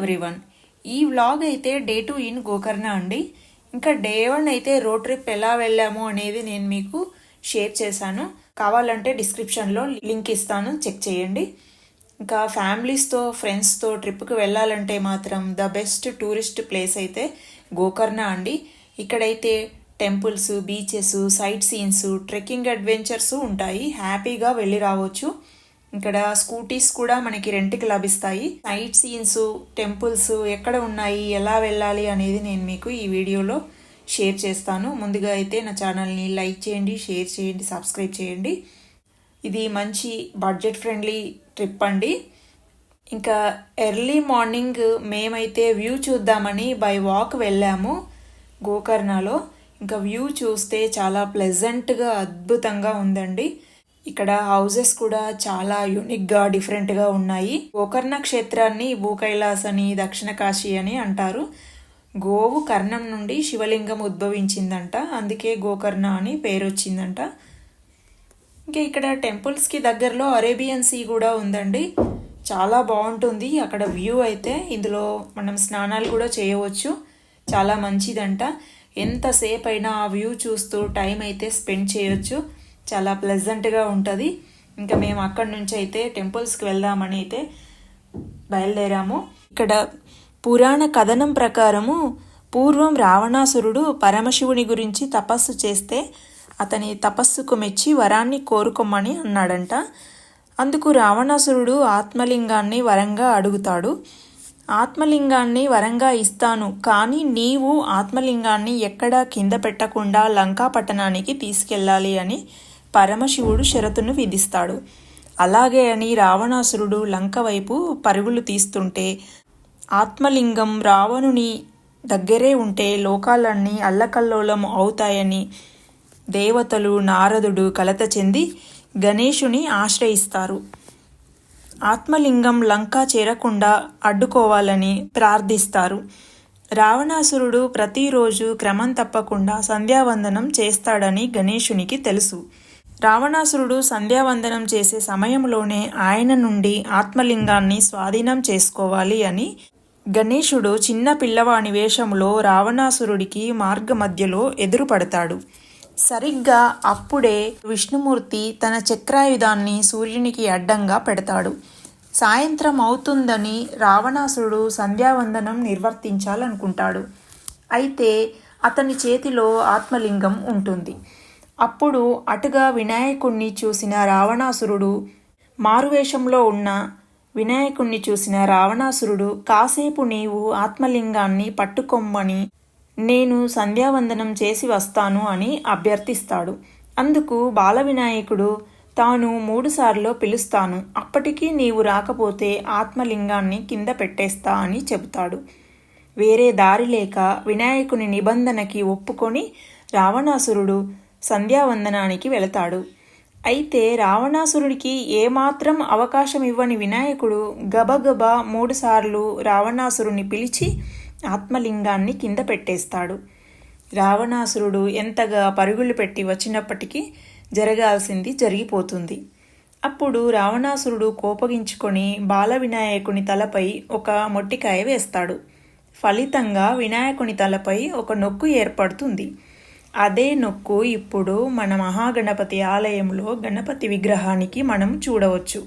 Everyone. ఈ vlog అయితే day 2 in Gokarna అండి. ఇంకా డే 1 అయితే రోడ్ ట్రిప్ ఎలా వెళ్ళాము అనేది నేను మీకు షేర్ చేశాను. కావాలంటే డిస్క్రిప్షన్లో లింక్ ఇస్తాను, చెక్ చేయండి. ఇంకా ఫ్యామిలీస్తో ఫ్రెండ్స్తో ట్రిప్కి వెళ్ళాలంటే మాత్రం ద బెస్ట్ టూరిస్ట్ ప్లేస్ అయితే గోకర్ణ అండి. ఇక్కడైతే temples, beaches, sight scenes, trekking adventures ఉంటాయి. హ్యాపీగా వెళ్ళి రావచ్చు. ఇక్కడ స్కూటీస్ కూడా మనకి రెంట్కి లభిస్తాయి. సైట్ సీన్స్, టెంపుల్స్ ఎక్కడ ఉన్నాయి, ఎలా వెళ్ళాలి అనేది నేను మీకు ఈ వీడియోలో షేర్ చేస్తాను. ముందుగా అయితే నా ఛానల్ని లైక్ చేయండి, షేర్ చేయండి, సబ్స్క్రైబ్ చేయండి. ఇది మంచి బడ్జెట్ ఫ్రెండ్లీ ట్రిప్ అండి. ఇంకా ఎర్లీ మార్నింగ్ మేమైతే వ్యూ చూద్దామని బై వాక్ వెళ్ళాము గోకర్ణలో. ఇంకా వ్యూ చూస్తే చాలా ప్లెజెంట్గా, అద్భుతంగా ఉందండి. ఇక్కడ హౌజెస్ కూడా చాలా యూనిక్గా, డిఫరెంట్గా ఉన్నాయి. గోకర్ణ క్షేత్రాన్ని భూకైలాస్ అని, దక్షిణ కాశీ అని అంటారు. గోవు కర్ణం నుండి శివలింగం ఉద్భవించిందంట, అందుకే గోకర్ణ అని పేరు వచ్చిందంట. ఇంకా ఇక్కడ టెంపుల్స్కి దగ్గరలో అరేబియన్ సీ కూడా ఉందండి. చాలా బాగుంటుంది అక్కడ వ్యూ అయితే. ఇందులో మనం స్నానాలు కూడా చేయవచ్చు, చాలా మంచిదంట. ఎంతసేపు అయినా ఆ వ్యూ చూస్తూ టైం అయితే స్పెండ్ చేయొచ్చు, చాలా ప్లెజెంట్గా ఉంటుంది. ఇంకా మేము అక్కడి నుంచి అయితే టెంపుల్స్కి వెళ్దామని అయితే బయలుదేరాము. ఇక్కడ పురాణ కథనం ప్రకారము పూర్వం రావణాసురుడు పరమశివుని గురించి తపస్సు చేస్తే అతని తపస్సుకు మెచ్చి వరాన్ని కోరుకోమని అన్నాడంట. అందుకు రావణాసురుడు ఆత్మలింగాన్ని వరంగా అడుగుతాడు. ఆత్మలింగాన్ని వరంగా ఇస్తాను, కానీ నీవు ఆత్మలింగాన్ని ఎక్కడా కింద పెట్టకుండా లంకా పట్టణానికి తీసుకెళ్ళాలి అని పరమశివుడు షరతును విధిస్తాడు. అలాగే అని రావణాసురుడు లంక వైపు పరుగులు తీస్తుంటే ఆత్మలింగం రావణుని దగ్గరే ఉంటే లోకాలన్నీ అల్లకల్లోలం అవుతాయని దేవతలు, నారదుడు కలత చెంది గణేశుని ఆశ్రయిస్తారు. ఆత్మలింగం లంకా చేరకుండా అడ్డుకోవాలని ప్రార్థిస్తారు. రావణాసురుడు ప్రతిరోజు క్రమం తప్పకుండా సంధ్యావందనం చేస్తాడని గణేశునికి తెలుసు. రావణాసురుడు సంధ్యావందనం చేసే సమయంలోనే ఆయన నుండి ఆత్మలింగాన్ని స్వాధీనం చేసుకోవాలి అని గణేశుడు చిన్న పిల్లవాని వేషంలో రావణాసురుడికి మార్గ మధ్యలో ఎదురుపడతాడు. సరిగ్గా అప్పుడే విష్ణుమూర్తి తన చక్రాయుధాన్ని సూర్యునికి అడ్డంగా పెడతాడు. సాయంత్రం అవుతుందని రావణాసురుడు సంధ్యావందనం నిర్వర్తించాలనుకుంటాడు. అయితే అతని చేతిలో ఆత్మలింగం ఉంటుంది. అప్పుడు అటుగా వినాయకుణ్ణి చూసిన రావణాసురుడు మారువేషంలో ఉన్న వినాయకుణ్ణి చూసిన రావణాసురుడు కాసేపు నీవు ఆత్మలింగాన్ని పట్టుకొమ్మని నేను సంధ్యావందనం చేసి వస్తాను అని అభ్యర్థిస్తాడు. అందుకు బాల వినాయకుడు తాను 3 సార్లు పిలుస్తాను, అప్పటికీ నీవు రాకపోతే ఆత్మలింగాన్ని కింద పెట్టేస్తా అని చెబుతాడు. వేరే దారి లేక వినాయకుని నిబంధనకి ఒప్పుకొని రావణాసురుడు సంధ్యావందనానికి వెళతాడు. అయితే రావణాసురుడికి ఏమాత్రం అవకాశం ఇవ్వని వినాయకుడు గబగబా 3 సార్లు రావణాసురుని పిలిచి ఆత్మలింగాన్ని కింద పెట్టేస్తాడు. రావణాసురుడు ఎంతగా పరుగులు పెట్టి వచ్చినప్పటికీ జరగాల్సింది జరిగిపోతుంది. అప్పుడు రావణాసురుడు కోపగించుకొని బాల వినాయకుని తలపై ఒక మొట్టికాయ వేస్తాడు. ఫలితంగా వినాయకుని తలపై ఒక నొక్కు ఏర్పడుతుంది. అదే నొక్కు ఇప్పుడు మన మహాగణపతి ఆలయంలో గణపతి విగ్రహానికి మనం చూడవచ్చు.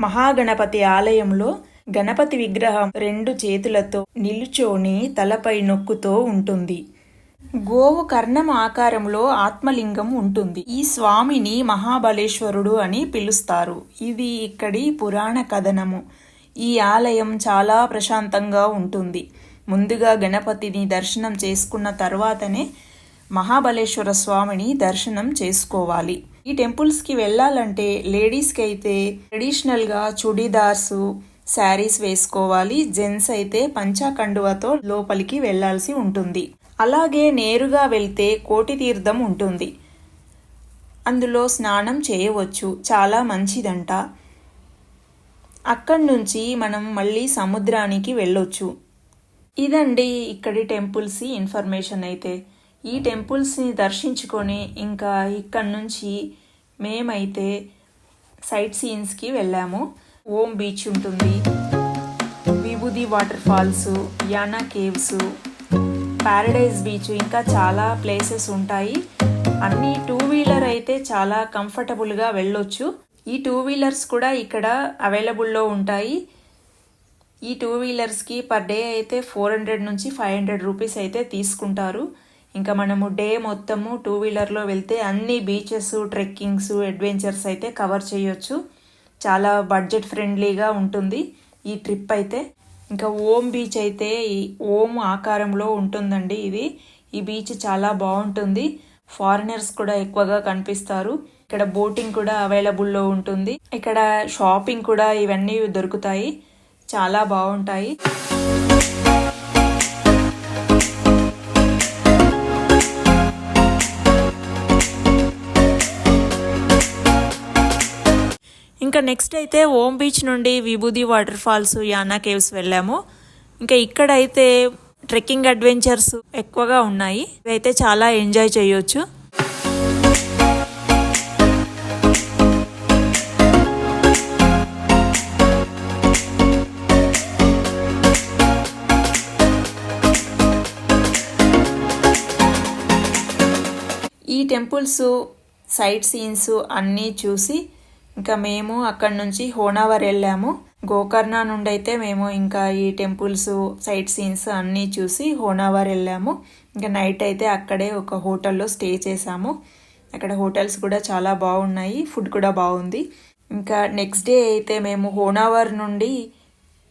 మహాగణపతి ఆలయంలో గణపతి విగ్రహం 2 చేతులతో నిలుచొని తలపై నొక్కుతో ఉంటుంది. గోవు కర్ణం ఆకారంలో ఆత్మలింగం ఉంటుంది. ఈ స్వామిని మహాబలేశ్వరుడు అని పిలుస్తారు. ఇది ఇక్కడి పురాణ కథనము. ఈ ఆలయం చాలా ప్రశాంతంగా ఉంటుంది. ముందుగా గణపతిని దర్శనం చేసుకున్న తర్వాతనే మహాబలేశ్వర స్వామిని దర్శనం చేసుకోవాలి. ఈ టెంపుల్స్కి వెళ్ళాలంటే లేడీస్కి అయితే ట్రెడిషనల్గా చుడీదార్స్, శారీస్ వేసుకోవాలి. జెంట్స్ అయితే పంచా కండువతో లోపలికి వెళ్లాల్సి ఉంటుంది. అలాగే నేరుగా వెళ్తే కోటి తీర్థం ఉంటుంది, అందులో స్నానం చేయవచ్చు, చాలా మంచిదంట. అక్కడి నుంచి మనం మళ్ళీ సముద్రానికి వెళ్ళొచ్చు. ఇదండి ఇక్కడి టెంపుల్స్ ఇన్ఫర్మేషన్ అయితే. ఈ టెంపుల్స్ని దర్శించుకొని ఇంకా ఇక్కడి నుంచి మేమైతే సైట్ సీన్స్కి వెళ్ళాము. ఓం బీచ్ ఉంటుంది, Vibhuti Vibhuti waterfalls, Yana caves, paradise beach, ఇంకా చాలా ప్లేసెస్ ఉంటాయి. అన్ని 2 వీలర్ అయితే చాలా కంఫర్టబుల్గా వెళ్ళొచ్చు. ఈ 2 వీలర్స్ కూడా ఇక్కడ అవైలబుల్లో ఉంటాయి. ఈ 2 వీలర్స్కి పర్ డే అయితే 400 నుంచి 500 రూపీస్ అయితే తీసుకుంటారు. ఇంకా మనము డే మొత్తము 2 వీలర్లో వెళ్తే అన్ని బీచెస్, ట్రెక్కింగ్స్, అడ్వెంచర్స్ అయితే కవర్ చేయొచ్చు. చాలా బడ్జెట్ ఫ్రెండ్లీగా ఉంటుంది ఈ ట్రిప్ అయితే. ఇంకా ఓం బీచ్ అయితే ఈ ఓం ఆకారంలో ఉంటుందండి ఇది. ఈ బీచ్ చాలా బాగుంటుంది. ఫారినర్స్ కూడా ఎక్కువగా కనిపిస్తారు. ఇక్కడ బోటింగ్ కూడా అవైలబుల్లో ఉంటుంది. ఇక్కడ షాపింగ్ కూడా ఇవన్నీ దొరుకుతాయి. చాలా బాగుంటాయి. ఇంకా నెక్స్ట్ అయితే ఓం బీచ్ నుండి విభూది వాటర్ ఫాల్స్, యానా కేవ్స్ వెళ్ళాము. ఇంకా ఇక్కడైతే ట్రెక్కింగ్ అడ్వెంచర్స్ ఎక్కువగా ఉన్నాయి. ఇవైతే చాలా ఎంజాయ్ చేయొచ్చు. ఈ టెంపుల్స్, సైట్ సీన్స్ అన్నీ చూసి ఇంకా మేము అక్కడ నుంచి హోనావర్ వెళ్ళాము. గోకర్ణ నుండి అయితే మేము ఇంకా ఈ టెంపుల్స్, సైట్ సీన్స్ అన్నీ చూసి హోనావర్ వెళ్ళాము. ఇంకా నైట్ అయితే అక్కడే ఒక హోటల్లో స్టే చేసాము. అక్కడ హోటల్స్ కూడా చాలా బాగున్నాయి, ఫుడ్ కూడా బాగుంది. ఇంకా నెక్స్ట్ డే అయితే మేము హోనావర్ నుండి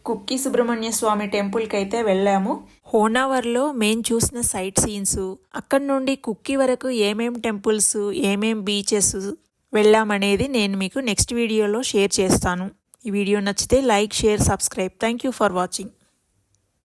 కుక్కి సుబ్రహ్మణ్య స్వామి టెంపుల్కి అయితే వెళ్ళాము. హోనావర్లో మేము చూసిన సైట్ సీన్స్, అక్కడ నుండి కుక్కి వరకు ఏమేం టెంపుల్స్, ఏమేం బీచెస్ వెళ్ళామనేది నేను మీకు నెక్స్ట్ వీడియోలో షేర్ చేస్తాను. ఈ వీడియో నచ్చితే like, share, subscribe. Thank you for watching.